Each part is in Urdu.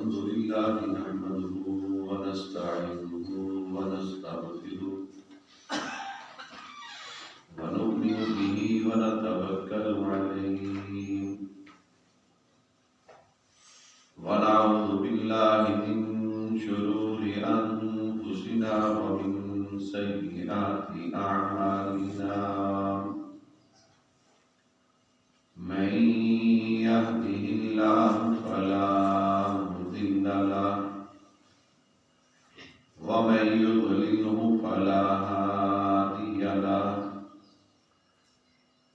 الحمد لله نحمده ونستعينه ونستغفره ونؤمن به ونتوكل عليه ونعوذ بالله من شرور أنفسنا ومن سيئات أعمالنا من يهده الله فلا مضل له ومن يضلله فلا هادي له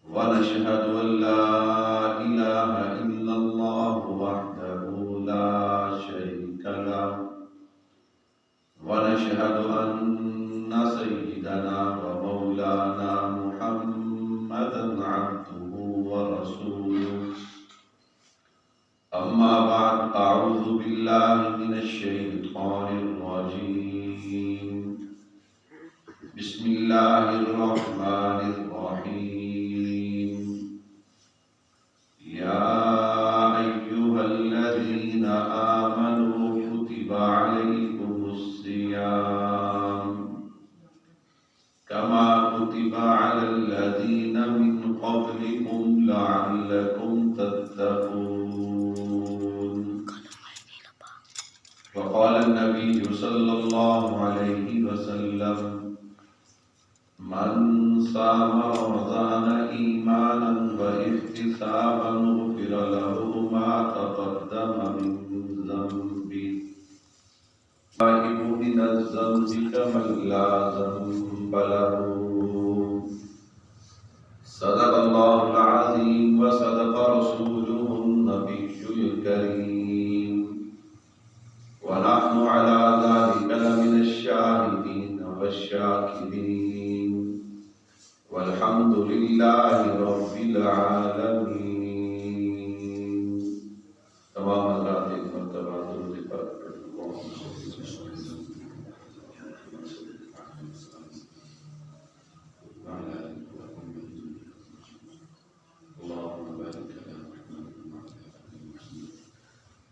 ونشهد أن لا إله إلا الله وحده لا شريك له ونشهد أن سيدنا ومولانا محمدا عبده ورسوله أما بعد أعوذ بالله من الشيطان الرجيم بسم الله الرحمن الرحيم يا أيها الذين آمنوا كتب عليكم الصيام كما كتب على الذين من قبلكم لعلكم تتقون وقال النبي صلى الله عليه وسلم من صام رمضان إيمانا واحتسابا غفر له ما تقدم من ذنبه تائب من الذنب كمن لا ذنب له صدق الله العظيم وصدق رسوله النبي الكريم ونحن على ذلك لمن الشاهدين والشاكرين والحمد لله رب العالمين. تمام حضرات ایک مرتبہ درود پاک پڑھیں. اللهم بارك على محمد وعلى آل محمد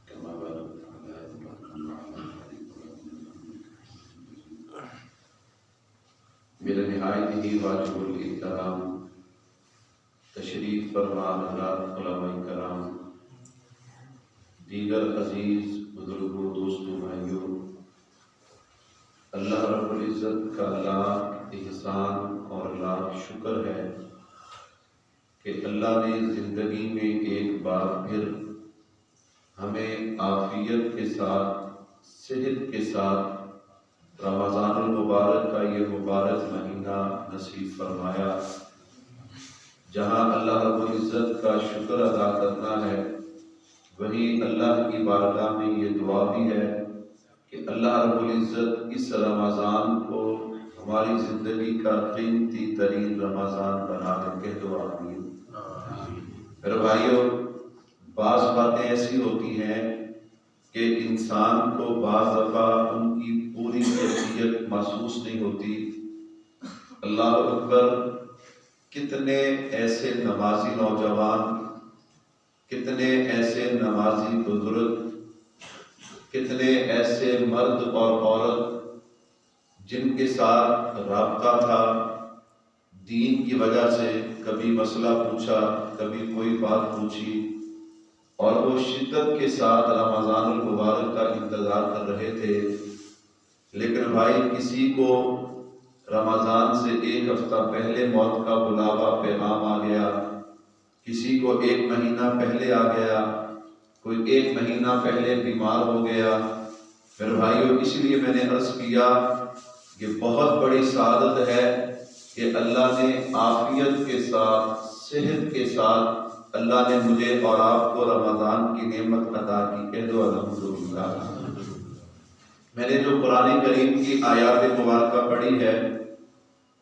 كما باركت على إبراهيم وعلى آل إبراهيم. میرے نہایت ہی واجب الاحترام تشریف فرما حضرات علماء کرام، دیگر عزیز بزرگوں، دوستوں، بھائیوں، اللہ رب العزت کا لاکھ احسان اور لاکھ شکر ہے کہ اللہ نے زندگی میں ایک بار پھر ہمیں عافیت کے ساتھ، صحت کے ساتھ رمضان المبارک کا یہ مبارک مہینہ نصیب فرمایا، جہاں اللہ رب العزت کا شکر ادا کرنا ہے، وہیں اللہ کی بارگاہ میں یہ دعا بھی ہے کہ اللہ رب العزت اس رمضان کو ہماری زندگی کا قیمتی ترین رمضان بنا دے. کہہ دو آمین. میرے بھائیوں، بعض باتیں ایسی ہوتی ہیں کہ انسان کو بعض دفعہ ان کی پوری کیفیت محسوس نہیں ہوتی. اللہ اکبر، کتنے ایسے نمازی نوجوان، کتنے ایسے نمازی بزرگ، کتنے ایسے مرد اور عورت جن کے ساتھ رابطہ تھا، دین کی وجہ سے کبھی مسئلہ پوچھا، کبھی کوئی بات پوچھی، اور وہ شدت کے ساتھ رمضان المبارک کا انتظار کر رہے تھے. لیکن بھائی، کسی کو رمضان سے ایک ہفتہ پہلے موت کا بلاوا پیغام آ گیا، کسی کو ایک مہینہ پہلے آ گیا، کوئی ایک مہینہ پہلے بیمار ہو گیا. میرے بھائیوں، اس لیے میں نے عرض کیا کہ بہت بڑی سعادت ہے کہ اللہ نے عافیت کے ساتھ، صحت کے ساتھ اللہ نے مجھے اور آپ کو رمضان کی نعمت عطا کی. کہہ دو الحمدللہ. میں نے جو قرآن کریم کی آیات مبارکہ پڑھی ہے،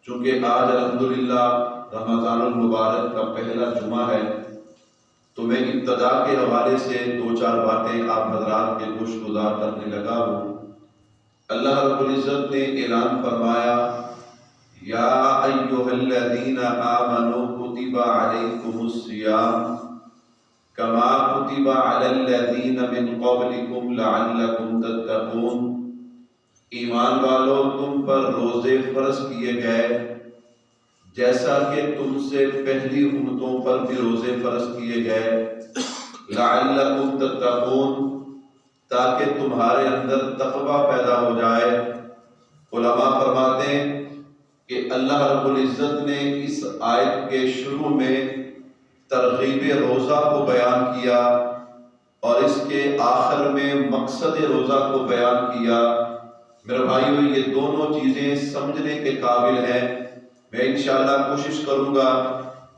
چونکہ آج الحمدللہ رمضان المبارک کا پہلا جمعہ ہے، تو میں ابتدا کے حوالے سے دو چار باتیں آپ حضرات کے گوش گزار کرنے لگا ہوں. اللہ رب العزت نے اعلان فرمایا، یا ایھا الذین آمنوا کتب علیکم الصیام کما کتب علی الذین من قبلکم لعلکم تتقون، ایمان والو تم پر روزے فرض کیے گئے جیسا کہ تم سے پہلی امتوں پر بھی روزے فرض کیے گئے، لعلکم تتقون تاکہ تمہارے اندر تقوی پیدا ہو جائے۔ علماء فرماتے ہیں کہ اللہ رب العزت نے اس آیت کے شروع میں ترغیب روزہ کو بیان کیا اور اس کے آخر میں مقصد روزہ کو بیان کیا۔ میرے بھائیو، یہ دونوں چیزیں سمجھنے کے قابل ہیں۔ میں انشاءاللہ کوشش کروں گا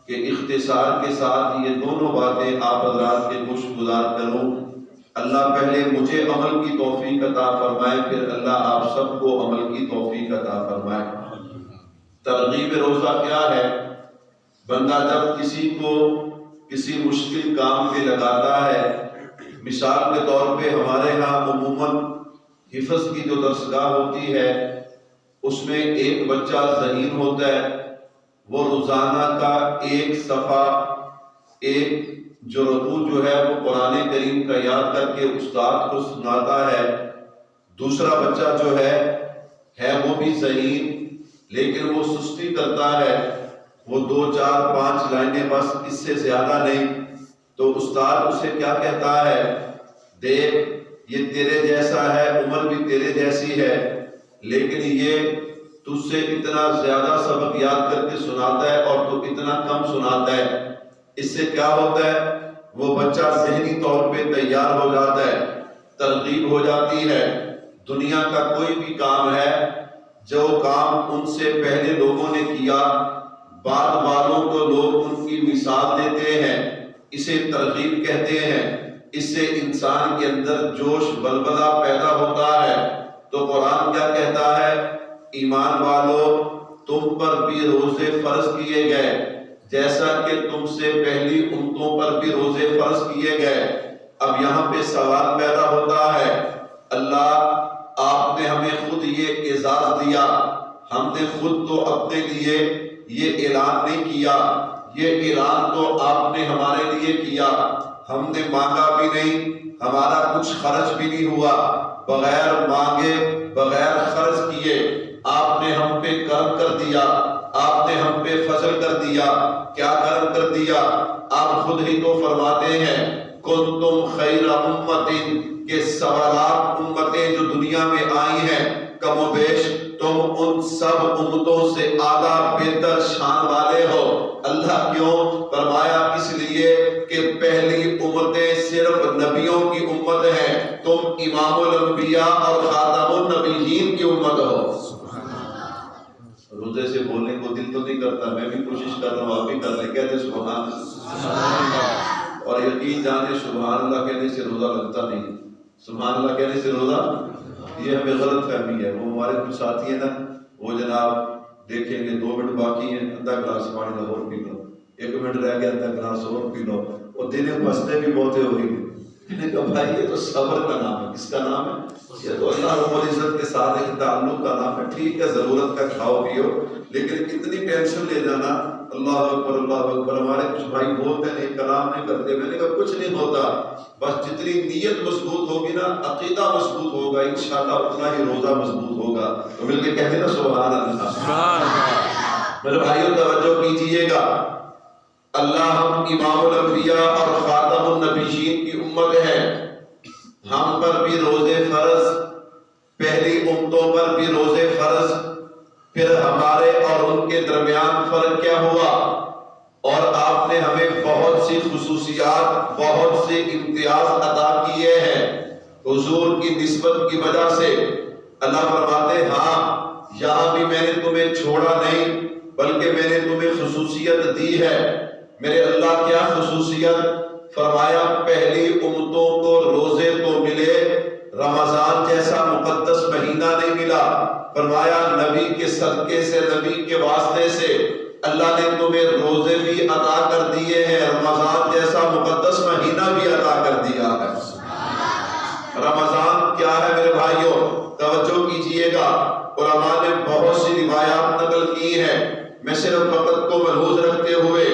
کہ اختصار کے ساتھ یہ دونوں باتیں آپ حضرات کے گوش گزار کروں۔ اللہ پہلے مجھے عمل کی توفیق عطا فرمائے، پھر اللہ آپ سب کو عمل کی توفیق عطا فرمائے۔ ترغیب روزہ کیا ہے؟ بندہ جب کسی کو کسی مشکل کام پہ لگاتا ہے، مثال کے طور پہ ہمارے ہاں عموماً حفظ کی جو درسگاہ ہوتی ہے اس میں ایک بچہ ذہین ہوتا ہے، وہ روزانہ کا ایک صفحہ، ایک جو رکوع جو ہے وہ قرآن کریم کا یاد کر کے استاد کو سناتا ہے۔ دوسرا بچہ جو ہے وہ بھی ذہین لیکن وہ سستی کرتا ہے، وہ 2 4 5 لائنیں بس، اس سے زیادہ نہیں۔ تو استاد اسے کیا کہتا ہے؟ دیکھ یہ تیرے جیسا ہے، عمر بھی تیرے جیسی ہے، لیکن یہ تجھ سے اتنا زیادہ سبق یاد کر کے سناتا ہے اور تو اتنا کم سناتا ہے۔ اس سے کیا ہوتا ہے؟ وہ بچہ ذہنی طور پہ تیار ہو جاتا ہے، ترغیب ہو جاتی ہے۔ دنیا کا کوئی بھی کام ہے، جو کام ان سے پہلے لوگوں نے کیا، بعد والوں کو لوگ ان کی مثال دیتے ہیں، اسے ترغیب کہتے ہیں۔ اس سے انسان کے اندر جوش بلبلہ پیدا ہوتا ہے۔ تو قرآن کیا کہتا ہے؟ ایمان والو تم پر بھی روزے فرض کیے گئے جیسا کہ تم سے پہلی امتوں پر بھی روزے فرض کیے گئے۔ اب یہاں پہ سوال پیدا ہوتا ہے، اللہ آپ نے ہمیں خود یہ اعزاز دیا، ہم نے خود تو اپنے لیے یہ اعلان نہیں کیا، یہ اعلان تو آپ نے ہمارے لیے کیا، ہم نے مانگا بھی نہیں، ہمارا کچھ خرچ بھی نہیں ہوا، بغیر مانگے بغیر خرچ کیے آپ نے ہم پہ کرم کر دیا، آپ نے ہم پہ فضل کر دیا۔ کیا کرم کر دیا؟ آپ خود ہی تو فرماتے ہیں کنتم خیر امت، کہ سوالات امتیں جو دنیا میں آئی ہیں کم و بیش تم ان سب امتوں سے اعلیٰ بہتر شان والے ہو۔ اللہ کیوں؟ فرمایا اس لیے کہ پہلی امتیں صرف نبیوں کی امت ہیں، تم امام الانبیاء اور خاتم النبیین کی امت ہو۔ روزے سے بولنے کو دل تو نہیں کرتا، میں بھی کوشش کر رہا ہوں، آپ بھی کر لیں، کہتے سبحان اللہ۔ اور یقین جانے سبحان اللہ کہنے سے روزہ لگتا نہیں، سبحان اللہ کہنے سے روزہ، یہ ہمیں غلط فہمی ہے۔ وہ ہمارے کچھ ساتھی ہیں نا، وہ جناب دیکھیں گے 2 منٹ باقی ہیں، آدھا گلاس پانی کا اور پی لو، 1 منٹ رہ گیا آدھا گلاس اور پی لو، اور دن بستے بھی بہتے ہوئی گے۔ میں نے کہا بھائی یہ تو صبر کا نام ہے۔ کس کا نام ہے؟ یہ تو اللہ رب العزت کے ساتھ ایک تعلق کا نام ہے۔ ٹھیک ہے ضرورت کا کھاؤ پیو، لیکن اتنی ٹینشن لے جانا، اللہ اکبر اللہ اکبر۔ ہمارے کچھ بھائی بولتے نہیں، کلام نہیں کرتے، میں نے کہا کچھ نہیں ہوتا، بس جتنی نیت مضبوط ہوگی نا، عقیدہ مضبوط ہوگا، انشاءاللہ اتنا ہی روزہ مضبوط ہوگا۔ تو مل کے کہتے نا سبحان اللہ۔ سبحان اللہ۔ میرے بھائیوں توجہ کیجئے گا، اللہ ہم امام الانبیاء اور خاتم النبیین کی امت ہے، ہم پر بھی روزے فرض، پہلی امتوں پر بھی روزے فرض، پھر ہمارے اور ان کے درمیان فرق کیا ہوا؟ اور آپ نے ہمیں بہت سی خصوصیات، بہت سے امتیاز عطا کیے ہیں حضور کی نسبت کی وجہ سے۔ اللہ فرماتے ہاں یہاں بھی میں نے تمہیں چھوڑا نہیں، بلکہ میں نے تمہیں خصوصیت دی ہے۔ میرے اللہ کیا خصوصیت؟ فرمایا پہلی امتوں کو روزے تو ملے، رمضان جیسا مقدس مہینہ نہیں ملا۔ فرمایا نبی کے صدقے سے، نبی کے واسطے سے اللہ نے تمہیں روزے بھی عطا کر دیے ہیں، رمضان جیسا مقدس مہینہ بھی عطا کر دیا ہے۔ رمضان کیا ہے میرے بھائیوں؟ توجہ کیجئے گا، علماء نے بہت سی روایات نقل کی ہیں، میں صرف وقت کو ملحوظ رکھتے ہوئے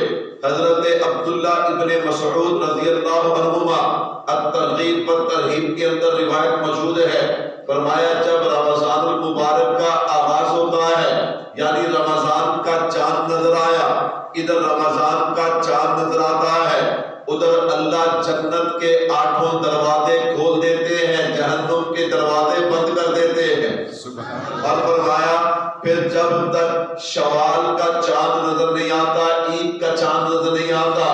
حضرت عبداللہ عبداللہ ابن مسعود رضی اللہ عنہما الترغیب والترہیب کے اندر روایت موجود ہے، فرمایا جب رمضان المبارک کا آغاز ہوتا ہے، یعنی رمضان کا چاند نظر آیا، ادھر رمضان کا چاند نظر آتا ہے، ادھر اللہ جنت کے 8 دروازے کھول دیتے ہیں، جہنم کے دروازے بند کر دیتے ہیں۔ اور فرمایا پھر جب تک شوال کا چاند نظر نہیں آتا، عید کا چاند نظر نہیں آتا،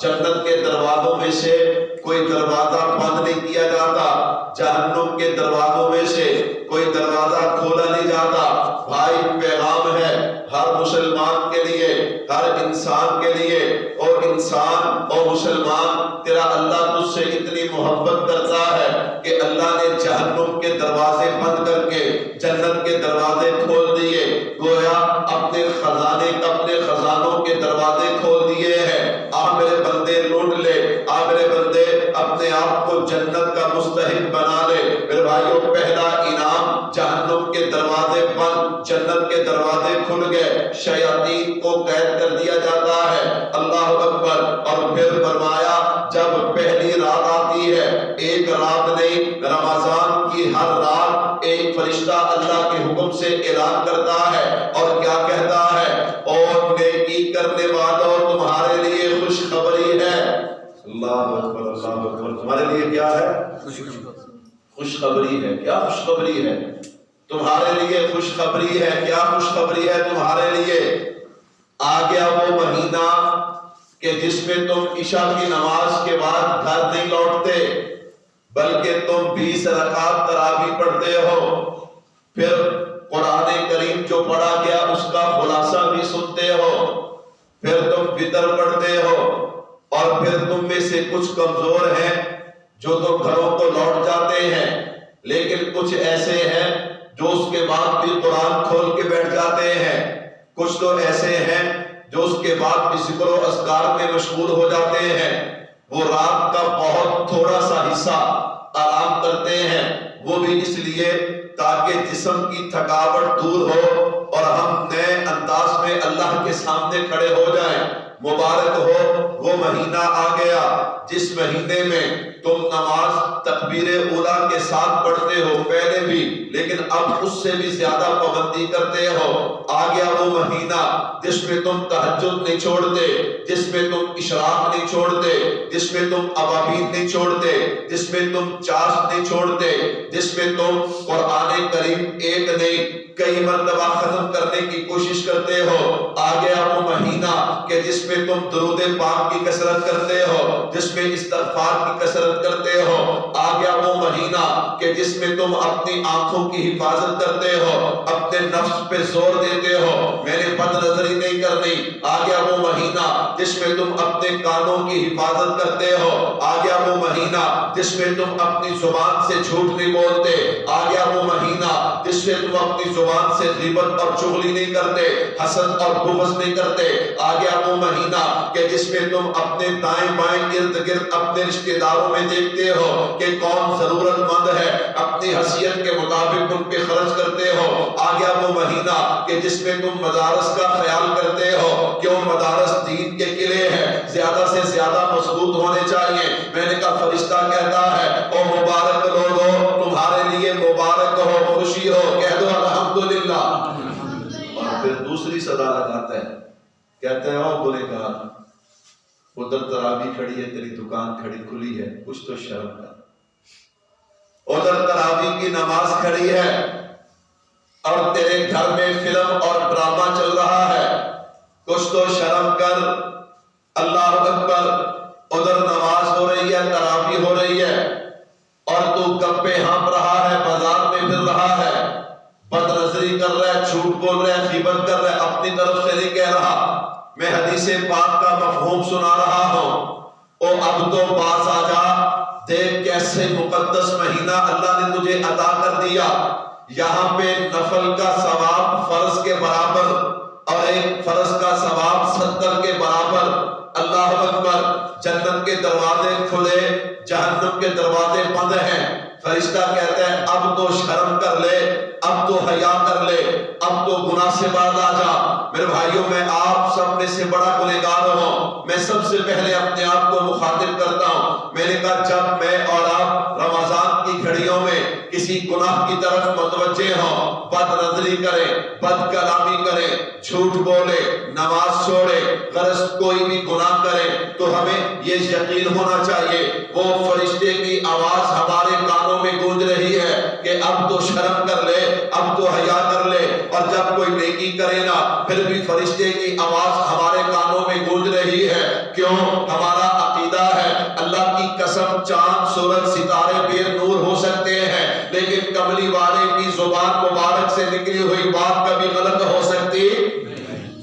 جنت کے دروازوں میں سے کوئی دروازہ بند نہیں کیا جاتا، جہنم کے دروازوں میں سے کوئی دروازہ کھولا نہیں جاتا۔ بھائی پیغام ہے ہر مسلمان کے لیے، ہر انسان کے لیے، اور انسان اور مسلمان تیرا اللہ تجھ سے اتنی محبت کرتا ہے کہ اللہ نے جہنم کے دروازے بند کر کے جنت کے دروازے کھول دیے، گویا اپنے خزانے اپنے خزانوں کے دروازے کھول دیے ہیں۔ آ میرے بندے لوٹ لے، آ میرے بندے اپنے آپ کو جنت کا مستحق بنا لے۔ میرے بھائیوں پہلا انعام جہنم کے دروازے بند، جنت کے دروازے کھل گئے، شیاطین کو قید کر دیا جاتا ہے۔ اللہ اکبر۔ اور پھر فرمایا جب پہلی رات آتی ہے، ایک رات نہیں رمضان کی ہر رات ایک فرشتہ اللہ کے حکم سے اعلان کرتا ہے اور کیا کہتا ہے، اور نیکی کرنے والوں تمہارے لیے خوشخبری ہے۔ اللہ اکبر اللہ اکبر۔ تمہارے لیے کیا ہے؟ خوشخبری ہے۔ کیا خوشخبری ہے؟ تمہارے لیے خوشخبری ہے۔ کیا خوشخبری ہے تمہارے لیے؟ آ گیا وہ مہینہ کہ جس میں تم عشاء کی نماز کے بعد گھر نہیں لوٹتے، بلکہ تم 20 رکعت تراویح پڑھتے ہو، پھر قرآن کریم جو پڑھا گیا اس کا خلاصہ بھی سنتے ہو، پھر تم وتر پڑھتے ہو، اور پھر تم میں سے کچھ کمزور ہیں جو تو گھروں کو لوٹ جاتے ہیں، لیکن کچھ ایسے ہیں جو اس کے بعد بھی قرآن کھول کے بیٹھ جاتے ہیں، کچھ تو ایسے ہیں جو اس کے بعد بھی ذکر و اذکار میں مشغول ہو جاتے ہیں۔ وہ رات کا بہت تھوڑا سا حصہ آرام کرتے ہیں، وہ بھی اس لیے تاکہ جسم کی تھکاوٹ دور ہو اور ہم نئے انداز میں اللہ کے سامنے کھڑے ہو جائیں۔ مبارک ہو وہ مہینہ آ گیا جس مہینے میں تم نماز تکبیر اولیٰ کے ساتھ پڑھتے ہو پہلے بھی، لیکن اب اس سے بھی زیادہ پابندی کرتے ہو۔ آ گیا وہ مہینہ جس میں تم تہجد نہیں چھوڑتے، جس میں تم اشراق نہیں چھوڑتے، جس میں تم ابابین نہیں چھوڑتے، جس میں تم چاشت نہیں چھوڑتے، جس میں تم قرآن کریم ایک نہیں کئی مرتبہ ختم کرنے کی کوشش کرتے ہو۔ آ گیا وہ مہینہ کہ جس میں تم درود پاک کی کثرت کرتے ہو، جس میں استغفار کی کثرت کرتے ہو۔ آ گیا وہ مہینہ کہ جس میں تم اپنی آنکھوں کی حفاظت کرتے ہو، اپنے نفس پہ زور دیتے ہو، میں نے بد نظری نہیں کرنی۔ آ گیا وہ مہینہ جس میں تم اپنے کانوں کی حفاظت کرتے ہو۔ آ گیا وہ مہینہ جس میں تم اپنی زبان سے جھوٹ نہیں بولتے۔ آ گیا وہ مہینہ جس میں تم اپنی زبان سے غیبت اور چغلی نہیں کرتے، حسد اور بغض نہیں کرتے۔ آ گیا وہ مہینہ کہ جس میں تم اپنے دائیں بائیں ارد گرد اپنے رشتہ داروں میں دیکھتے ہو کہ کون ضرورت مند ہے، اپنی حیثیت کے مطابق ان پہ خرچ کرتے ہو۔ آ گیا وہ مہینہ کہ جس میں تم مدارس کا خیال کرتے ہو، کیوں مدارس دین کے قلعے ہیں، زیادہ سے زیادہ مضبوط ہونے چاہیے۔ میں نے کہا فرشتہ کہتا ہے او مبارک لوگو تمہارے لیے مبارک ہو، خوشی ہو، کہہ دو الحمدللہ۔ اور پھر دوسری صدا لگاتا ہے، کہتا ہے او گنہگار ادھر تراویح کھڑی ہے، تیری دکان کھڑی کھلی ہے، کچھ تو شرم کر۔ ادھر تراویح کی نماز کھڑی ہے اور تیرے گھر میں فلم اور ڈرامہ چل رہا ہے، کچھ تو شرم کر۔ اللہ اکبر۔ ادھر نماز ہو رہی ہے، تراویح ہو رہی ہے، اور تو گپے ہانپ رہا ہے، بازار میں پھر رہا ہے، بد نظری کر رہا ہے، جھوٹ بول رہا ہے، غیبت کر رہا ہے، اپنی طرف سے نہیں کہہ رہا، میں حدیث پاک کا مفہوم سنا رہا ہوں۔ او اب تو باز آ جا، دیکھ کیسے مقدس مہینہ اللہ نے تجھے عطا کر دیا۔ یہاں پہ نفل کا ثواب فرض کے برابر اور ایک فرض کا ثواب 70 کے برابر۔ اللہ اکبر۔ جنت کے دروازے کھلے، جہنم کے دروازے بند ہیں۔ فرشتہ کہتا ہے اب تو شرم کر لے، اب تو حیا کر لے، اب تو گناہ سے باز آ جا۔ میرے بھائیوں، میں آپ سب میں سے بڑا گنہگار ہوں، میں سب سے پہلے اپنے آپ کو مخاطب کرتا ہوں۔ میں نے کہا جب میں اور آپ رمضان کی گھڑیوں میں کسی گناہ کی طرف متوجہ ہوں، بد نظری کریں، بد کلامی کریں، جھوٹ بولے، نماز چھوڑے، غرض کوئی بھی گناہ کریں، تو ہمیں یہ یقین ہونا چاہیے وہ فرشتے کی آواز ہمارے کانوں میں گونج رہی ہے کہ اب تو شرم کر لے، اب تو حیا کر لے۔ اور جب کوئی نیکی کرے نا، پھر بھی فرشتے کی آواز ہمارے کانوں میں گونج رہی ہے۔ کیوں؟ ہمارا عقیدہ ہے اللہ کی قسم چاند سورج ستارے بے نور ہو سکتے ہیں، لیکن کملی والے کی زبان مبارک سے نکلی ہوئی بات کبھی غلط ہو سکتی۔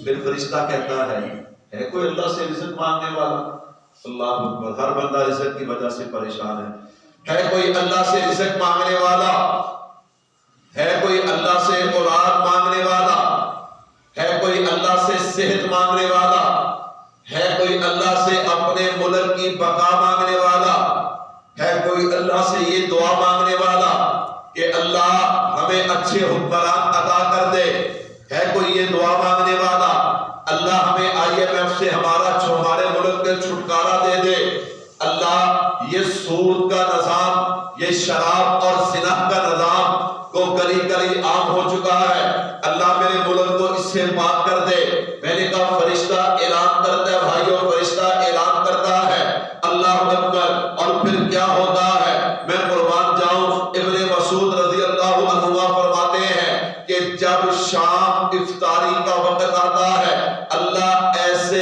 پھر فرشتہ کہتا ہے کوئی اللہ سے رزق مانگنے والا؟ اللہ اکبر، ہر بندہ رزق کی وجہ سے پریشان ہے کوئی اللہ سے رزق مانگنے والا؟ ہے کوئی اللہ سے اولاد مانگنے والا؟ ہے کوئی اللہ سے صحت مانگنے والا؟ ہے کوئی اللہ سے اپنے ملک کی بقا مانگنے والا؟ ہے کوئی اللہ سے یہ دعا مانگنے والا کہ اللہ ہمیں اچھے حکمران عطا کر دے؟ ہے کوئی یہ دعا مانگنے والا اللہ ہمیں IMF سے ہمارے ملک کے چھٹکارا دے دے؟ اللہ یہ سود کا نظام، یہ شراب اور زنا کا نظام کو گلی گلی عام ہو چکا ہے، اللہ میرے ملک کو اس سے پاک کر دے۔ میں نے کہا فرشتہ اعلان کرتا ہے، بھائیوں فرشتہ اعلان کرتا ہے اللہ اکبر، اور پھر کیا ہوتا ہے؟ میں قربان جاؤں، ابن مسعود رضی اللہ عنہ فرماتے ہیں کہ جب شام افطاری کا وقت آتا ہے، اللہ ایسے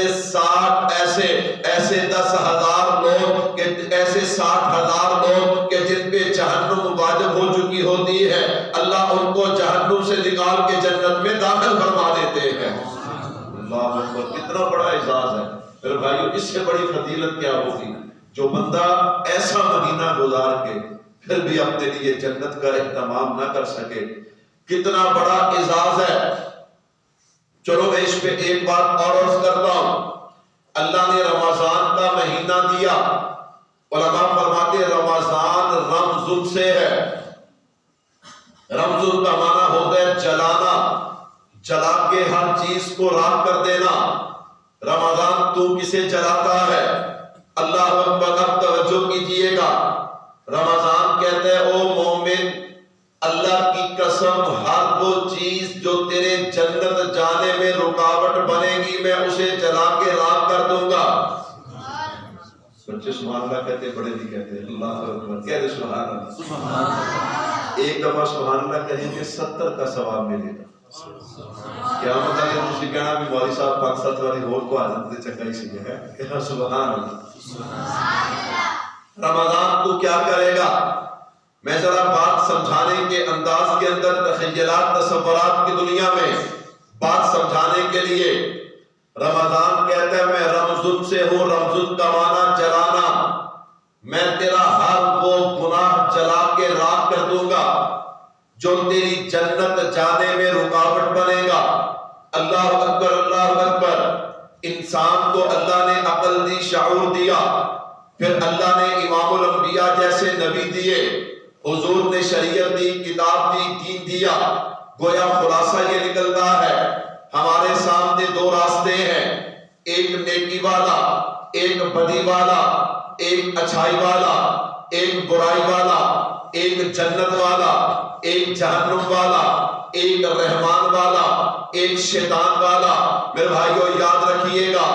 10,000 لوگ کہ ایسے 60,000 لوگ کہ جن پہ جہنم واجب ہو چکی ہوتی ہے، اللہ ان کو جہنم سے نکال کے جنت میں داخل فرما دیتے ہیں۔ اللہ اکبر، کتنا بڑا اعزاز ہے میرے بھائیو، اس سے بڑی فضیلت کیا ہوگی جو بندہ ایسا مہینہ گزار کے پھر بھی اپنے لیے جنت کا اہتمام نہ کر سکے، کتنا بڑا اعزاز ہے۔ چلو میں اس پہ ایک بات اور عرض کرتا ہوں، اللہ نے رمضان کا مہینہ دیا، علماء فرماتے رمضان رمضان سے ہے، رمضان کا معنی ہوتا ہے جلانا، جلا کے ہر چیز کو راکھ کر دینا۔ رمضان تو کسے جلاتا ہے؟ اللہ اکبر، اب توجہ کیجئے گا، رمضان کہتے ہیں او مومن، اللہ کی قسم ہر وہ چیز جو تیرے جنت جانے میں رکاوٹ بنے گی میں اسے جلا کے راکھ کر دوں گا۔ بچے سبحان اللہ کہتے ہیں، بڑے بھی کہتے ہیں اللہ اکبر، کہہ دے سبحان اللہ۔ ایک دفعہ سبحان اللہ کہیں گے 70 کا ثواب ملے گا۔ کیا مطلب ہے؟ تسی کہنا بھی مولوی صاحب 5-7 والی ہور کو حالت تے چنگا ہی سی ہے کہ سبحان اللہ۔ رمضان تو کیا کرے گا؟ میں ذرا بات سمجھانے کے انداز کے اندر تخیلات تصورات کی دنیا میں بات سمجھانے کے لیے، رمضان کہتا ہے میں رمضان سے ہوں، رمضان کا معنی جلانا، میں تیرا ہر وہ گناہ جلا کے راکھ کر دوں گا جو تیری جنت جانے میں رکاوٹ بنے گا۔ اللہ اکبر، اللہ اکبر۔ انسان کو اللہ نے عقل دی، شعور دیا، پھر اللہ نے امام الانبیاء جیسے نبی دیے، حضور نے شریعت دی، کتاب دی، دین دیا۔ گویا خلاصہ یہ نکلتا ہے ہمارے سامنے 2 راستے ہیں، ایک نیکی والا، ایک بدی والا، ایک اچھائی والا، ایک برائی والا، ایک جنت والا، ایک جہنم والا، ایک رحمان والا، ایک شیطان والا۔ میرے بھائیو یاد رکھیے گا،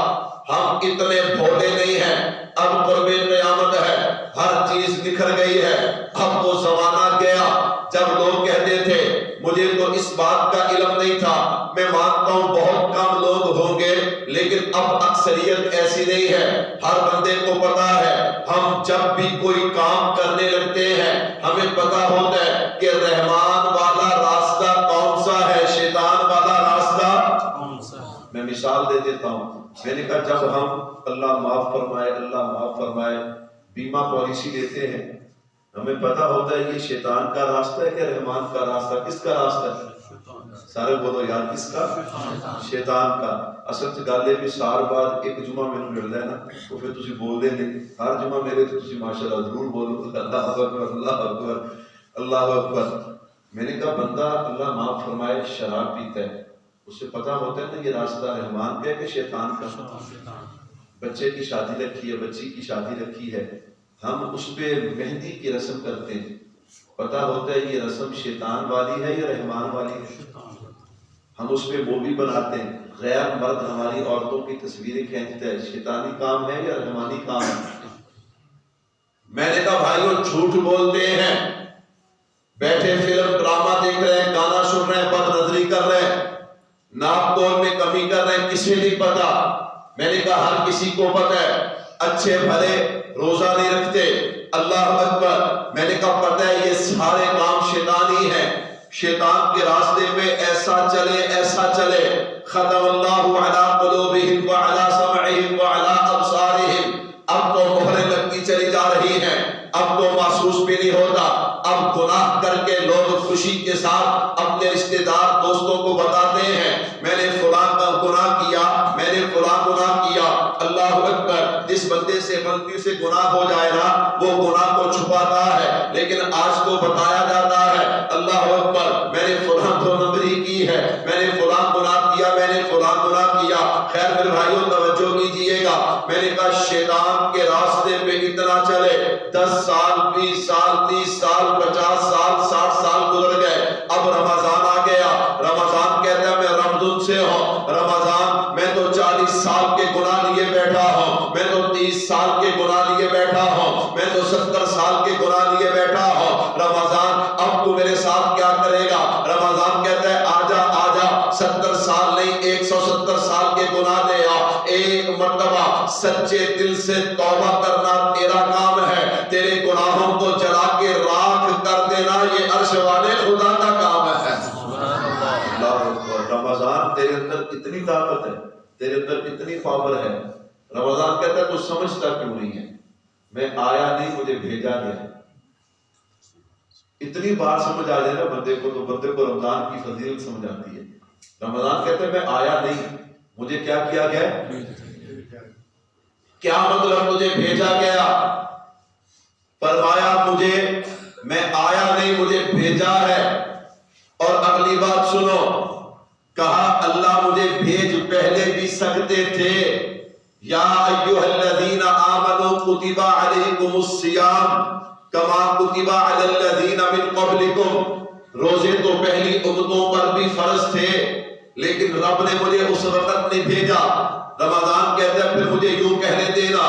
ہم اتنے بھولے نہیں ہیں، اب قرب قیامت ہے، ہر چیز نکھر گئی ہے۔ اب وہ زمانہ گیا جب لوگ کہتے تھے مجھے تو اس بات کا علم نہیں تھا، میں مانتا ہوں بہت کم لوگ ہوں گے، لیکن اب اکثریت ایسی نہیں ہے، ہر بندے کو پتا ہے۔ ہم جب بھی کوئی کام کرنے لگتے ہیں ہمیں پتا ہوتا ہے کہ رحمان والا راستہ کون سا ہے، شیطان والا راستہ کون سا ہے۔ میں مثال دے دیتا ہوں، میں نے کہا جب ہم اللہ معاف فرمائے، اللہ معاف فرمائے، بیمہ پالیسی لیتے ہیں، ہمیں پتا ہوتا ہے یہ شیطان کا راستہ ہے کہ رحمان کا راستہ، کس کا راستہ ہے؟ سارے بولو یار کس کا؟ شیطان کا۔ اصل چ گل ہے بھی سال بعد ایک جمعہ مینوں ملدا ہے نا، تو پھر تسی بولدے نہیں، ہر جمعہ میرے تے تسی ماشاءاللہ ضرور بولو اللہ اکبر اللہ اکبر اللہ اکبر۔ میں نے کہا بندہ اللہ معاف فرمائے شراب پیتا ہے، اسے پتہ ہوتا ہے نا یہ راستہ رحمان کا ہے کہ شیطان کا؟ بچے کی شادی رکھی ہے، بچی کی شادی رکھی ہے، ہم اس پہ مہندی کی رسم کرتے ہیں، پتہ ہوتا ہے یہ رسم شیطان والی ہے یا رحمان والی ہے؟ ہم اس پہ مووی بناتے ہیں، غیر مرد ہماری عورتوں کی تصویریں کھینچتا ہے، شیطانی کام ہے یا رحمانی کام ہے؟ میں نے کہا بھائیو جھوٹ بولتے ہیں، بیٹھے فلم ڈرامہ دیکھ رہے ہیں، گانا سن رہے ہیں، بد نظری کر رہے ہیں، ناپ تول میں کمی کر رہے ہیں، کسی نہیں پتا۔ میں نے کہا ہر کسی کو پتہ ہے، اچھے بھلے روزہ نہیں رکھتے، اللہ اکبر، میں نے کہا پتہ ہے یہ سارے کام شیطانی ہیں، شیطان کے راستے پہ ایسا چلے ایسا چلے۔ ختم اللہ علی قلوبہم وعلی سمعہم وعلی ابصارہم، اب تو مہریں لگتی چلی جا رہی ہیں، اب تو محسوس بھی نہیں ہوتا، اب گناہ کر کے لوگ خوشی کے ساتھ اپنے رشتہ دار دوستوں کو بتاتے ہیں میں نے فلاں کا گناہ کیا، میں نے فلاں گناہ کیا۔ اللہ اکبر، جس بندے سے غلطی سے گناہ ہو جائے نا وہ گناہ کو چھپاتا ہے، لیکن آج تو بتایا جاتا ہے اللہ اکبر میں نے فلاں دو نمبری کی ہے، میں نے فلاں گناہ کیا، میں نے فلاں گناہ کیا۔ خیر میرے بھائیوں توجہ کیجئے گا، میں نے کہا شیطان کے راستے پہ اتنا چلے، 10 سال 20 سال 30 سال 50 سال 60 سال گزر گئے، اب رمضان آ گیا، رمضان کہتا ہے میں رمضان سے ہوں، رمضان میں تو 40 سال کے گناہ لیے بیٹھا ہوں، میں تو 30 سال کے گناہ لیے بیٹھا ہوں، میں تو 70 سال کے گناہ لیے بیٹھا ہوں، رمضان اب تو میرے ساتھ کیا کرے گا؟ رمضان کہتا ہے آجا آجا، 70 سال نہیں 170 سال کے گناہ لے آ، ایک مرتبہ سچے دل سے توبہ کرنا تیرا کام ہے، تیرے گناہوں کو جلا کے راکھ کر دینا یہ عرش والے خدا کا کام ہے۔ رمضان تیرے اندر اتنی طاقت ہے، تیرے اندر اتنی پاور ہے، رمضان کہتا ہے تو سمجھتا کیوں نہیں ہے؟ میں آیا نہیں مجھے بھیجا گیا۔ اتنی بات سمجھ آ جائے نا بندے کو تو بندے کو رمضان کی فضیلت سمجھ آتی ہے۔ رمضان کہتے ہیں میں آیا نہیں مجھے کیا کیا گیا؟ کیا مطلب مجھے بھیجا گیا؟ فرمایا مجھے میں آیا نہیں مجھے بھیجا ہے۔ اور اگلی بات سنو، کہا اللہ مجھے بھیج پہلے بھی سکتے تھے، یا ایھا الذین آمنوا کتب علیکم الصیام کما کتب علی الذین من قبلکم، روزے تو پہلی امتوں پر بھی فرض تھے لیکن رب نے مجھے اس وقت نہیں بھیجا۔ رمضان کہتا ہے پھر مجھے یوں کہنے دینا،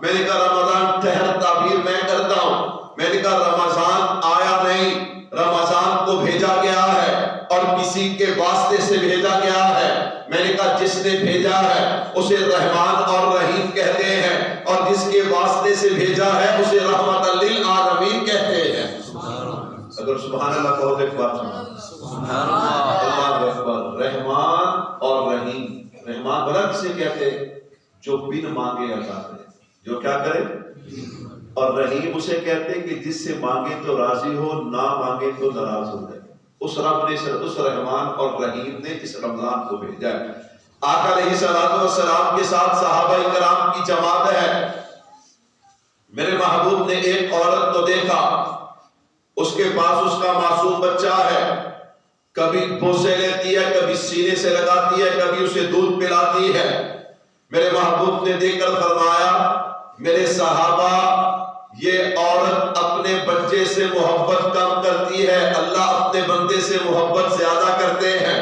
میں نے کہا رمضان ٹھہر تعبیر میں کرتا ہوں، میں نے کہا رمضان آیا نہیں، رمضان کو بھیجا گیا ہے اور کسی کے واسطے سے بھیجا گیا ہے۔ میں نے کہا جس نے بھیجا ہے اسے رحمان اور رحیم کہتے ہیں، اور جس کے واسطے سے بھیجا ہے اسے رحمت للعالمین کہتے ہیں۔ اگر سبحان اللہ کہو تو ایک بات سنو، اللہ اکبر، رحمان اور رحیم۔ رحمان بھلا کسے کہتے ہیں؟ جو بن مانگے عطا کرے، جو کیا کرے؟ اور رحیم اسے کہتے ہیں کہ جس سے مانگے تو راضی ہو، نہ مانگے تو ناراض ہو جائے۔ اس رب نے اس رحمان اور رحیم نے اس رمضان کو بھیجا ہے۔ آقا علیہ الصلوۃ والسلام کے ساتھ صحابہ کرام کی جماعت ہے۔ میرے محبوب نے ایک عورت کو دیکھا، اس کے پاس اس کا معصوم بچہ ہے، کبھی بوسے لیتی ہے، کبھی سینے سے لگاتی ہے، کبھی اسے دودھ پلاتی ہے۔ میرے محبوب نے دیکھ کر فرمایا میرے صحابہ یہ عورت اپنے بچے سے محبت کم کرتی ہے، اللہ اپنے بندے سے محبت زیادہ کرتے ہیں۔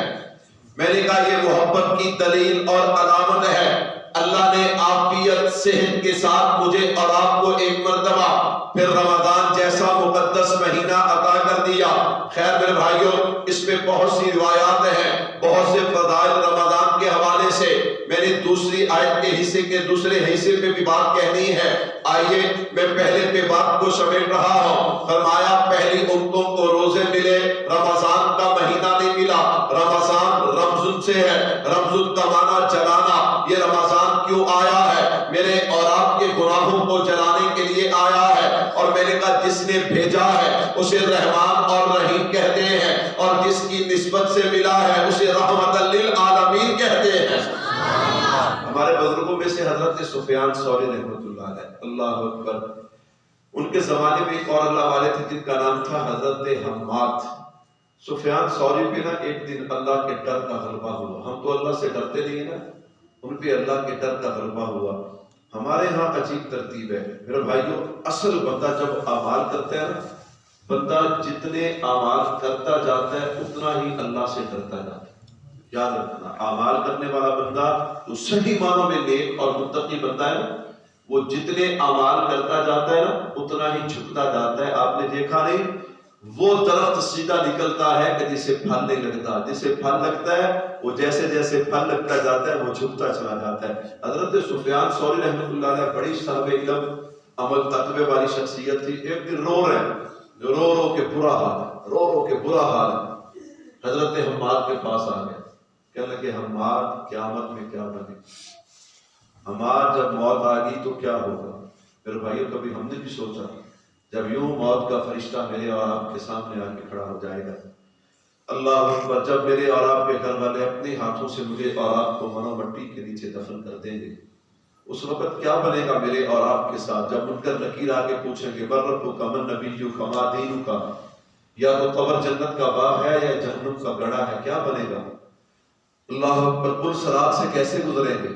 میں نے کہا یہ محبت کی دلیل اور علامت ہے، اللہ نے عافیت صحت کے ساتھ مجھے اور آپ کو ایک مرتبہ پھر رمضان جیسا مقدس مہینہ عطا کر دیا۔ خیر میرے بھائیوں اس میں بہت سی روایات ہیں، بہت سے فضائل رمضان کے حوالے سے۔ میں نے دوسری آیت کے حصے کے دوسرے حصے پہ بھی بات کہنی ہے، آئیے میں پہلے پہ بات کو سمیٹ رہا ہوں۔ فرمایا پہلی امتوں کو روزے ملے، رمضان کا مہینہ نہیں ملا۔ رمضان رمضان سے ہے، رمضان کا معنی جلانا۔ یہ رمضان کیوں آیا ہے؟ میرے اور آپ کے گناہوں کو جلانے کے لیے آیا ہے۔ اور میں نے کہا جس نے بھیجا ہے اسے رحمان اور رحیم کہتے ہیں، اور جس جس کی نسبت سے ملا ہے اسے رحمت للعالمین کہتے ہیں۔ ہمارے بزرگوں میں سے حضرت سفیان ثوری رحمۃ اللہ علیہ، اللہ اکبر، ان کے زمانے میں ایک اور اللہ والے تھے جن کا نام تھا حضرت حماد۔ سفیان ثوری پہ نا ایک دن اللہ کے ڈر کا غلبہ ہوا۔ ہم تو اللہ سے ڈرتے نہیں نا، ان پہ اللہ کے ڈر کا غلبہ ہوا۔ ہمارے ہاں عجیب ترتیب ہے میرے بھائیوں، اصل بندہ جب اعمال کرتا ہے نا، بندہ جتنے اعمال کرتا جاتا ہے اتنا ہی اللہ سے ڈرتا جاتا ہے۔ یاد رکھنا، اعمال کرنے والا بندہ جو صحیح معنوں میں نیک اور متقی بندہ ہے نا، وہ جتنے اعمال کرتا جاتا ہے نا اتنا ہی جھکتا جاتا ہے۔ آپ نے دیکھا نہیں، وہ درخت سیدھا نکلتا ہے کہ جسے پھل نہیں لگتا، جسے پھل لگتا ہے وہ جیسے جیسے پھل لگتا جاتا ہے وہ جھکتا چلا جاتا ہے۔ حضرت سفیان ثوری رحمۃ اللہ علیہ بڑی صاحب علم عمل تقوی والی شخصیت تھی۔ ایک دن رو رہے ہیں، رو رو کے برا حال ہے، رو رو کے برا حال ہے۔ حضرت حماد کے پاس آ گئے، کہنے لگے حماد قیامت میں کیا بنے، حماد جب موت آ گئی تو کیا ہوگا؟ پھر بھائیو کبھی ہم نے بھی سوچا جب یوں موت کا فرشتہ میرے اور آپ کے سامنے آ کے کھڑا ہو جائے گا، اللہ اکبر، جب میرے اور آپ کے گھر والے اپنے ہاتھوں سے مجھے اور آپ کو منو مٹی کے نیچے دفن کر دیں گے، اس وقت کیا بنے گا میرے اور آپ کے ساتھ؟ جب منکر نکیر آ کے پوچھیں گے من ربک من نبیک ما دینک، یا تو قبر جنت کا باغ ہے یا جہنم کا گڑھا ہے، کیا بنے گا؟ اللہ اکبر، پل صراط سے کیسے گزریں گے؟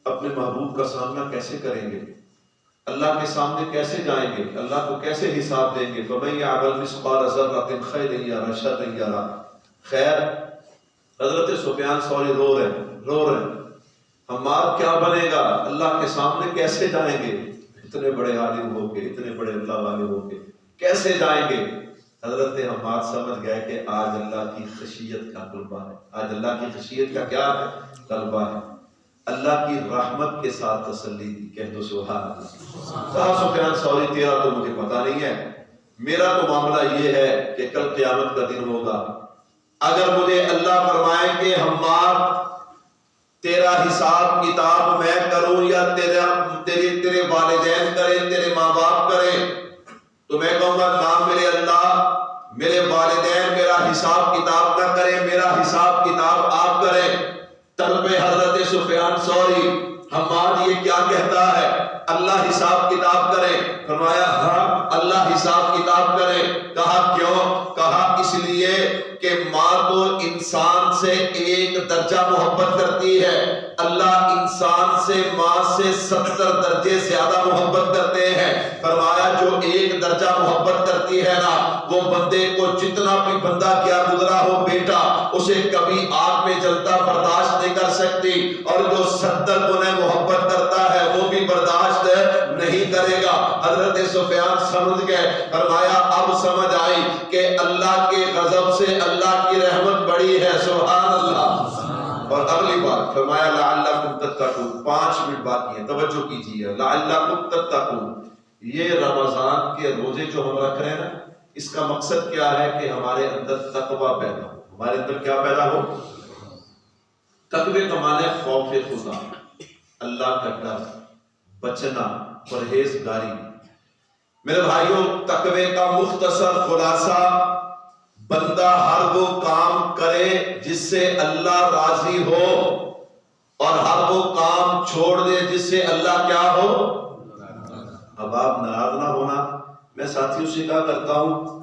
اپنے محبوب کا سامنا کیسے کریں گے؟ اللہ کے سامنے کیسے جائیں گے؟ اللہ کو کیسے حساب دیں گے؟ فَمَن يَعْمَلْ مِثْقَالَ ذَرَّةٍ خَيْرًا يَرَهُ شَرًّا يَرَهُ۔ خیر، حضرت سفیان ثوری رو رہے ہیں، حماد کیا بنے گا؟ اللہ کے سامنے کیسے جائیں گے؟ اتنے بڑے عالم ہو کے، اتنے بڑے اللہ والے ہو کے کیسے جائیں گے؟ حضرت حماد سمجھ گئے کہ آج اللہ کی خشیت کا غلبہ ہے، آج اللہ کی خشیت کا کیا ہے؟ غلبہ ہے۔ اللہ کی رحمت کے ساتھ تسلی دی، کہہ دو سبحان اللہ۔ کہا سفیان ثوری تیرا تو مجھے پتا نہیں ہے، میرا تو معاملہ یہ ہے کہ کل قیامت کا دن ہوگا، اگر مجھے اللہ فرمائے کہ حماد تیرا حساب کتاب میں کروں یا تیرے والدین کریں، تیرے ماں باپ کریں، تو میں کہوں گا نام میرے اللہ، میرے والدین میرا حساب کتاب نہ کریں، میرا حساب کتاب آپ کریں۔ طلب حضرت سفیان ثوری، حماد یہ کیا کہتا ہے؟ اللہ حساب کتاب کرے؟ فرمایا ہاں اللہ حساب کتاب کرے۔ کہا کیوں؟ کہا اس لیے کہ ماں تو انسان سے ایک درجہ محبت کرتی ہے، اللہ انسان سے ماں سے 70 درجے زیادہ محبت کرتے ہیں۔ فرمایا جو ایک درجہ محبت کرتی ہے نا، وہ بندے کو جتنا بھی بندہ کیا گزرا ہو بیٹا، اسے کبھی آگ میں جلتا برداشت نہیں کر سکتی، اور جو 70 گنے محبت کرتا ہے وہ بھی برداشت نہیں کرے گا۔ حضرت سفیان سمجھ گئے، فرمایا اب سمجھ آئی کہ اللہ کے غضب سے اللہ کی رحمت بڑی ہے، سبحان اللہ۔ اور اگلی بات فرمایا لعلکم تتقون، 5 منٹ باقی ہیں، توجہ کیجیے، لعلکم تتقون۔ یہ رمضان کے روزے جو ہم رکھ رہے ہیں نا، اس کا مقصد کیا ہے کہ ہمارے اندر تقوی پیدا ہو۔ ہمارے اندر کیا پیدا ہو؟ تقوی کا معنی خوف خدا، اللہ کا ڈر، بچنا، پرہیزگاری۔ میرے بھائیوں، تقوی کا مختصر خلاصہ، بندہ ہر وہ کام کرے جس سے اللہ راضی ہو، اور ہر وہ کام چھوڑ دے جس سے اللہ کیا ہو۔ اب آپ ناراض نہ ہونا، میں ساتھیوں سے کہا کرتا ہوں،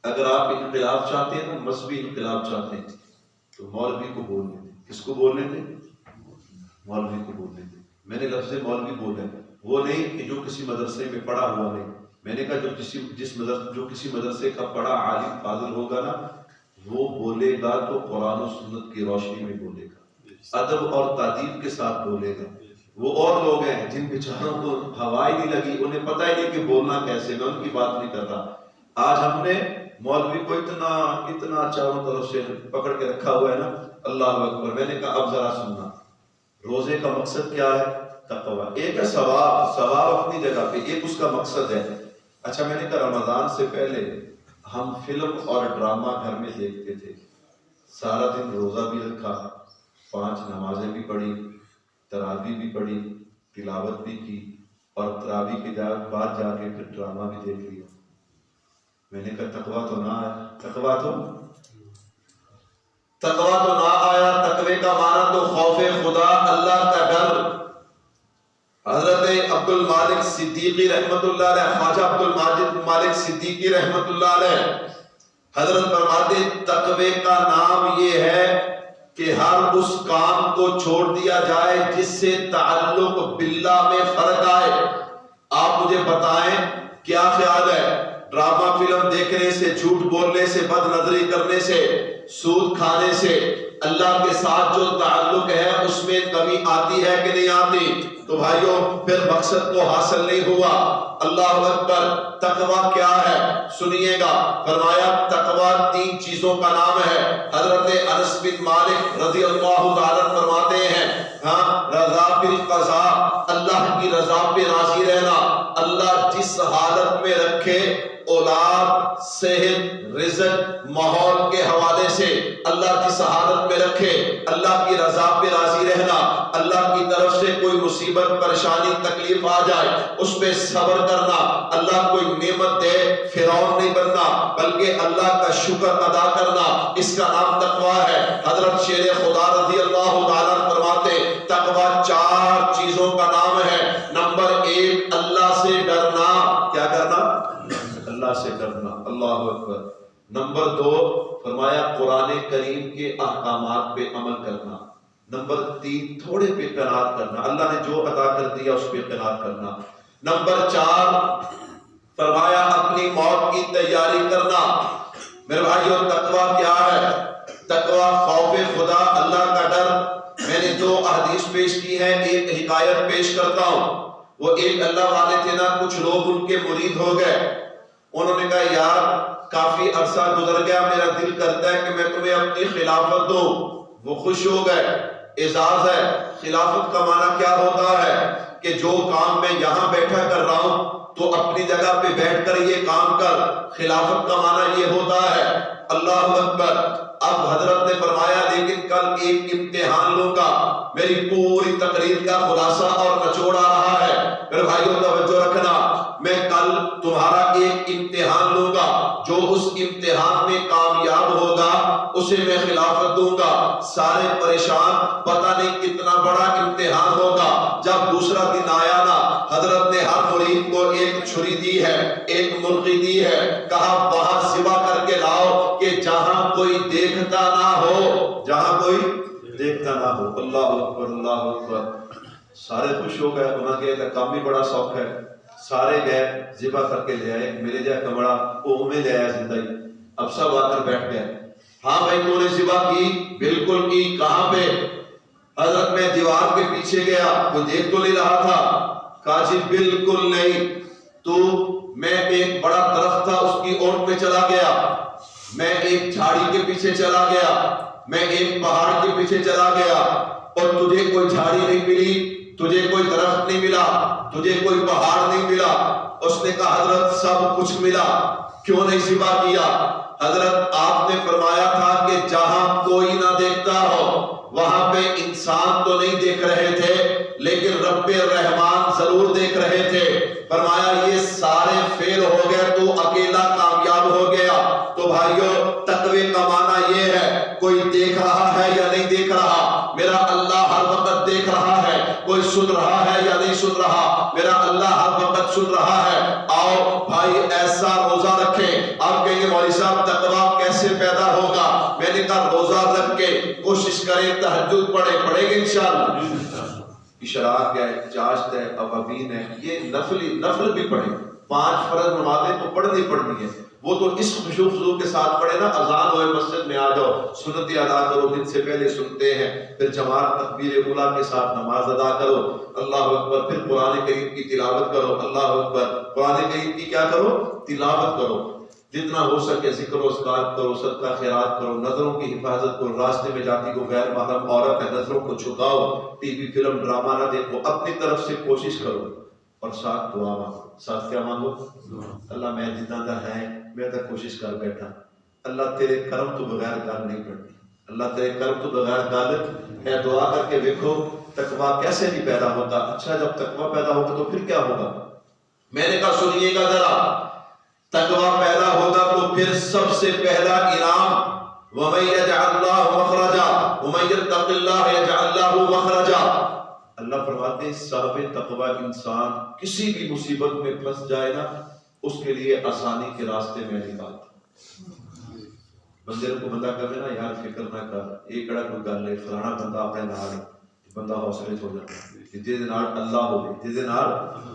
اگر آپ انقلاب چاہتے ہیں نا، مذہبی انقلاب چاہتے ہیں، تو مولوی کو بولنے دیں۔ کس کو بولنے دیں؟ مولوی کو بولنے دیں۔ میں نے لفظ مولوی بولے، وہ نہیں کہ جو کسی مدرسے میں پڑھا ہوا نہیں، میں نے کہا جو کسی مدرسے کا پڑھا عالم فاضل ہوگا نا، وہ بولے گا تو قرآن و سنت کی روشنی میں بولے گا، ادب اور تادیب کے ساتھ بولے گا۔ وہ اور لوگ ہیں جن بیچاروں کو ہوا ہی نہیں لگی، انہیں پتہ ہی نہیں کہ بولنا کیسے، میں ان کی بات نہیں کر رہا۔ آج ہم نے مولوی کو اتنا چاروں طرف سے پکڑ کے رکھا ہوا ہے نا، اللہ اکبر۔ میں نے کہا اب ذرا سننا، روزے کا مقصد کیا ہے؟ تقوی۔ ایک ہے ثواب اپنی جگہ پہ، ایک اس کا مقصد ہے۔ اچھا، میں نے کہا رمضان سے پہلے ہم فلم اور ڈرامہ گھر میں دیکھتے تھے، سارا دن روزہ بھی رکھا، 5 نمازیں بھی پڑھی، تراویح بھی پڑھی، تلاوت بھی کی، اور تراویح کے بعد جا کے پھر ڈرامہ بھی دیکھ لیا۔ میں نے کہا تقویٰ تو نہ ہے، تقویٰ تو تقوی تو نہ آیا، تقوی کا معنی تو خوف خدا، اللہ کا ڈر۔ حضرت عبد المالک صدیقی رحمت اللہ علیہ، خواجہ عبد المالک صدیقی رحمت اللہ علیہ حضرت فرماتے تقوی کا نام یہ ہے کہ ہر اس کام کو چھوڑ دیا جائے جس سے تعلق باللہ میں فرق آئے۔ آپ مجھے بتائیں کیا خیال ہے؟ ڈرامہ فلم دیکھنے سے، جھوٹ بولنے سے، بد نظری کرنے سے، سود کھانے سے اللہ کے ساتھ جو تعلق ہے اس میں کمی آتی ہے کہ نہیں آتی؟ تو بھائیوں پھر مقصد کو حاصل نہیں ہوا۔ اللہ اکبر۔ تقوی کیا ہے سنیے گا، فرمایا تقوی 3 چیزوں کا نام ہے۔ حضرت انس بن مالک رضی اللہ تعالیٰ فرماتے ہیں رضا بالقضاء، اللہ کی رضا پہ راضی رہنا۔ اللہ جس حالت میں رکھے، اولاد، صحت، رزق، ماحول کے حوالے سے اللہ جس حالت میں رکھے، اللہ کی رضا پہ راضی رہنا۔ اللہ کی طرف سے کوئی مصیبت، پریشانی، تکلیف آ جائے اس پہ صبر کرنا۔ اللہ کوئی نعمت دے فرعون نہیں بننا بلکہ اللہ کا شکر ادا کرنا، اس کا نام تقوی ہے۔ حضرت شیر خدا رضی اللہ تعالیٰ فرماتے تقوی 4 چیزوں کا نام ہے۔ نمبر 1 اللہ سے ڈرنا۔ کیا کرنا؟ اللہ سے ڈرنا۔ اللہ اکبر۔ نمبر 2 فرمایا قرآن کریم کے احکامات پہ عمل کرنا۔ نمبر 3 تھوڑے پہ قناعت کرنا، اللہ نے جو عطا کر دیا اس پہ قناعت کرنا۔ نمبر 4 فرمایا اپنی موت کی تیاری کرنا۔ میرے بھائیوں تقوی کیا ہے؟ تقوی خوف خدا، اللہ کا ڈر۔ میں نے 2 احادیث پیش کی ہیں، ایک حکایت پیش کرتا ہوں۔ وہ ایک اللہ والے تھے نا، کچھ لوگ ان کے مرید ہو گئے۔ انہوں نے کہا یار کافی عرصہ گزر گیا، میرا دل کرتا ہے کہ میں تمہیں اپنی خلافت دوں۔ وہ خوش ہو گئے۔ اعزاز ہے۔ خلافت کا معنی کیا ہوتا ہے کہ جو کام میں یہاں بیٹھا کر رہا ہوں تو اپنی جگہ پہ بیٹھ کر یہ کام کر۔ خلافت کا معنی یہ ہوتا ہے۔ اللہ اکبر۔ اب حضرت نے فرمایا لیکن کل ایک امتحان لوں گا، میری پوری تقریر کا خلاصہ اور نچوڑ آ رہا ہے۔ میرے بھائیوں توجہ رکھنا، میں کل تمہارا ایک امتحان لوں گا، جو اس امتحان میں کامیاب ہوگا اسے میں خلافت دوں گا۔ سارے پریشان، پتہ نہیں کتنا بڑا امتحان ہوگا۔ جب دوسرا دن آیا نا، حضرت نے ہر مرید کو ایک چھری دی ہے، ایک مرغی دی ہے، کہا وہاں ذبح کر کے لاؤ کہ جہاں کوئی دیکھتا نہ ہو، جہاں کوئی دیکھتا نہ ہو۔ اللہ اکبر، اللہ اکبر۔ سارے خوش ہو گئے، انہوں نے کہا کام بھی بڑا شوق ہے۔ سارے گئے ذبح کر کے لے آئے، میرے جا کمڑا وہ میں لے آیا زندہ ہی۔ اب سب آ کر بیٹھ گئے۔ ہاں بھائی تو نے ذبح کی؟ بالکل کی۔ کہاں پہ؟ حضرت میں دیوار کے پیچھے گیا، وہ دیکھ تو نہیں رہا تھا؟ کہا جی بالکل نہیں۔ تو میں ایک بڑا درخت تھا اس کی اوٹ میں چلا گیا، میں ایک جھاڑی کے پیچھے چلا گیا، میں ایک پہاڑ کے پیچھے چلا گیا، اور تجھے کوئی جھاڑی نہیں ملی، تجھے کوئی درخت نہیں ملا، تجھے کوئی پہاڑ نہیں ملا۔ اس نے کہا حضرت سب کچھ ملا، کیوں نہیں ذبح کیا؟ حضرت آپ نے فرمایا تھا کہ جہاں کوئی نہ دیکھتا ہو وہاں پہ انسان تو نہیں دیکھ رہے تھے لیکن رب الرحمان ضرور دیکھ رہے تھے۔ فرمایا یہ سارے فیل ہو گئے تو اکیلا کامیاب ہو گیا۔ تو بھائیو تقوی کا معنی یہ ہے کوئی دیکھ رہا ہے یا نہیں دیکھ رہا، میرا اللہ ہر وقت دیکھ رہا ہے۔ کوئی سن رہا ہے یا نہیں سن رہا، میرا اللہ ہر وقت سن رہا ہے۔ آؤ بھائی ایسا روزہ رکھیں۔ آپ کہیں گے مولوی صاحب تقوی کیسے پیدا ہوگا؟ میں نے کہا روزہ رکھ کے کوشش کریں، تہجد پڑھیں گے انشاءاللہ۔ اشراق ہے، چاشت ہے، اوابین ہے، یہ نفل بھی پڑھیں۔ 5 فرض نمازیں تو پڑھنی ہے، وہ تو اس خشوع خضوع کے ساتھ پڑھے نا۔ اذان ہوئے مسجد میں آ جاؤ، سنت ادا کرو، دن سے پہلے سنتے ہیں، پھر جماعت تکبیر اولیٰ کے ساتھ نماز ادا کرو، اللہ اکبر، پھر قرآن کریم کی تلاوت کرو، اللہ اکبر، قرآن کریم کی کیا کرو؟ تلاوت کرو۔ جتنا ہو سکے ذکر و اذکار کرو، صدقہ خیرات کرو، نظروں کی حفاظت کرو، راستے میں جاتی کو غیر محرم عورت ہے نظروں کو چھکاؤ، ٹی وی فلم ڈرامہ نہ دیکھو، اپنی طرف سے کوشش کرو، اور ساتھ دعا مانگو۔ ساتھ کیا مانگو؟ اللہ میں جتنا دا ہے میں تو کوشش کر بیٹھا، اللہ تیرے کرم تو بغیر گل نہیں پڑتی، اللہ تیرے کرم تو بغیر گل ہے۔ دعا کر کے دیکھو تقوی کیسے نہیں پیدا ہوتا۔ اچھا جب تقوی پیدا ہوگا تو پھر کیا ہوگا؟ میں نے کہا سنیے گا ذرا، تقوی پیدا ہوگا تو پھر سب سے پہلا انعام وَمَن يَجْعَلْ اللَّهُ مَخْرَجًا وَمَن يَتَّقِ اللَّهَ يَجْعَلْ لَهُ مَخْرَجًا۔ اللہ فرماتے ہیں صاحب تقوی انسان کسی بھی مصیبت میں پھنس جائے نا، اس کے لیے آسانی کے راستے میں نکالتا۔ بندے کو بندہ کہے نا یار فکر نہ کر، ایک کڑا کوئی گل ہے، فلانا بندہ اپنے نال، بندہ حوصلے ہو جاتا ہے جہدے نال اللہ ہوئے، جہدے نال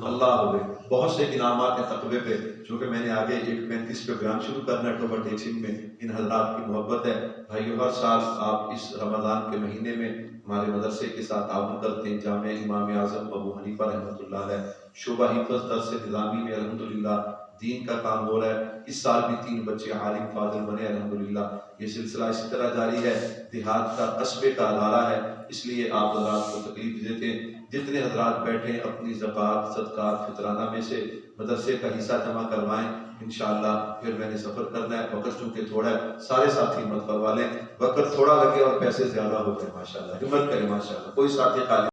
اللہ ہوئے۔ بہت سے انعامات ہیں تقوی پہ، چونکہ میں نے آگے 1:35 پہ بیان شروع کرنا ہے، اکتوبر ٹیچنگ میں ان حضرات کی محبت ہے۔ بھائیو ہر سال آپ اس رمضان کے مہینے میں ہمارے مدرسے کے ساتھ تعاون کرتے ہیں۔ جامع امام اعظم ابو حنیفہ رحمۃ اللہ علیہ شعبہ حفظ درس نظامی میں الحمدللہ دین کا کام ہو رہا ہے۔ اس سال بھی 3 بچے عالم فاضل بنے الحمدللہ۔ یہ سلسلہ اسی طرح جاری ہے، دیہات کا قصبے کا ادارہ ہے، اس لیے آپ حضرات کو تکلیف دیتے ہیں۔ جتنے حضرات بیٹھے اپنی زکوٰۃ صدقات فطرانہ میں سے مدرسے کا حصہ جمع کروائیں، انشاءاللہ۔ پھر میں نے سفر کرنا ہے، وقت چونکہ تھوڑا ہے، سارے ساتھی مت فرما لیں، وقت تھوڑا لگے اور پیسے زیادہ ہو گئے، ماشاءاللہ ہمت کریں، ماشاءاللہ کوئی ساتھی خالی